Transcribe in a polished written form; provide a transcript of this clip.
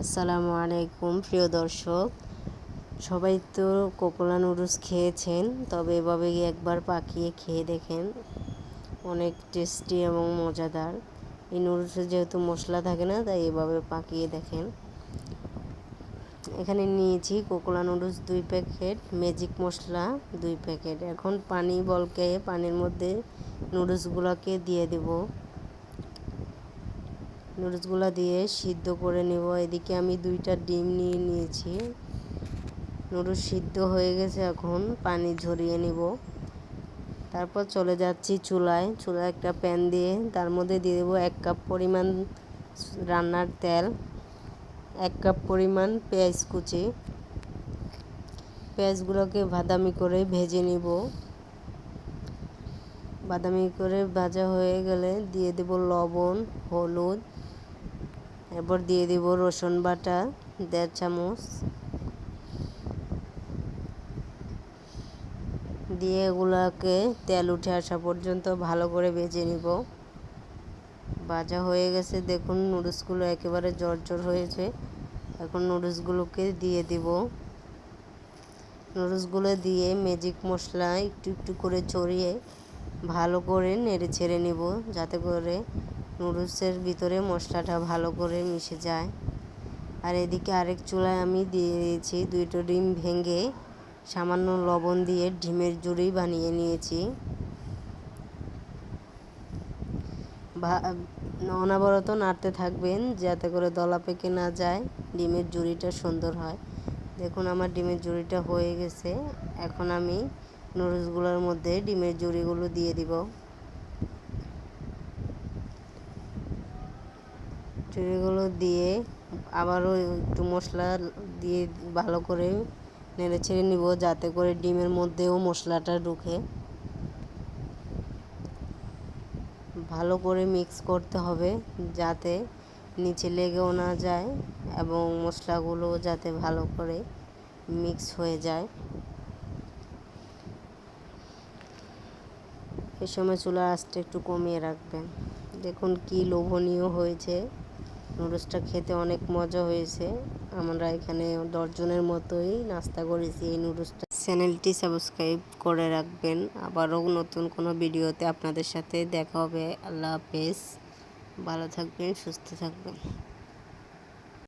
আসসালামু আলাইকুম প্রিয় দর্শক, সবাই তো কোকোলা নুডলস খেয়েছেন, তবে এভাবে একবার পাকিয়ে খেয়ে দেখেন, অনেক টেস্টি এবং মজাদার। এই নুডলসে যেহেতু মশলা থাকে না, তাই এভাবে পাকিয়ে দেখেন। এখানে নিয়েছি কোকোলা নুডলস 2 প্যাকেট, ম্যাজিক মশলা 2 প্যাকেট। এখন পানি বলকে পানির মধ্যে নুডলসগুলোকে দিয়ে দেব। নুডলসগুলো দিয়ে সিদ্ধ করে নেব। এদিকে আমি 2টা ডিম নিয়ে নিয়েছি। নুডলস সিদ্ধ হয়ে গেছে, এখন পানি ঝরিয়ে নেব। তারপর চলে যাচ্ছি চুলায় একটা প্যান দিয়ে তার মধ্যে দিয়ে দেবো 1 কাপ পরিমাণ রান্নার তেল, 1 কাপ পরিমাণ পেঁয়াজ কুচি। পেঁয়াজগুলোকে বাদামি করে ভেজে নিব। বাদামি করে ভাজা হয়ে গেলে দিয়ে দেব লবণ, হলুদ, এরপর দিয়ে দেব রসুন বাটা 1.5 চামচ, দিয়ে এগুলোকে তেল উঠে আসা পর্যন্ত ভালো করে ভেজে নিব। ভাজা হয়ে গেছে, দেখুন নুডলসগুলো একেবারে ঝরঝর হয়েছে। এখন নুডলসগুলোকে দিয়ে দিব। নুডলসগুলো দিয়ে ম্যাজিক মশলা একটু একটু করে ছড়িয়ে ভালো করে নেড়ে ছেড়ে নিব, যাতে করে নুডলসের ভিতরে মশলাটা ভালো করে মিশে যায়। আর এদিকে আরেক চুলায় আমি দিয়ে দিয়েছি 2টো ডিম ভেঙে সামান্য লবণ দিয়ে ডিমের ঝুড়ি বানিয়ে নিয়েছি। অনবরত নাড়তে থাকবেন, যাতে করে দলা পেকে না যায়, ডিমের ঝুড়িটা সুন্দর হয়। দেখুন আমার ডিমের ঝুড়িটা হয়ে গেছে। এখন আমি নুডলসগুলোর মধ্যে ডিমের ঝুড়িগুলো দিয়ে দিব। ঝুড়িগুলো দিয়ে আবারও একটু মশলা দিয়ে ভালো করে নেড়ে ছেড়ে নিব, যাতে করে ডিমের মধ্যেও মশলাটা ঢুকে। ভালো করে মিক্স করতে হবে, যাতে নিচে লেগেও না যায় এবং মশলাগুলো যাতে ভালো করে মিক্স হয়ে যায়। এই সময় চুলার আঁচটা একটু কমিয়ে রাখবেন। দেখুন কি লোভনীয় হয়েছে। নুডলসটা খেতে অনেক মজা হয়েছে। আমরা এখানে 10 জনের মতোই নাস্তা করেছি এই নুডলসটা। চ্যানেলটি সাবস্ক্রাইব করে রাখবেন। আবারও নতুন কোনো ভিডিওতে আপনাদের সাথে দেখা হবে। আল্লাহ হাফেজ। ভালো থাকবেন, সুস্থ থাকবেন।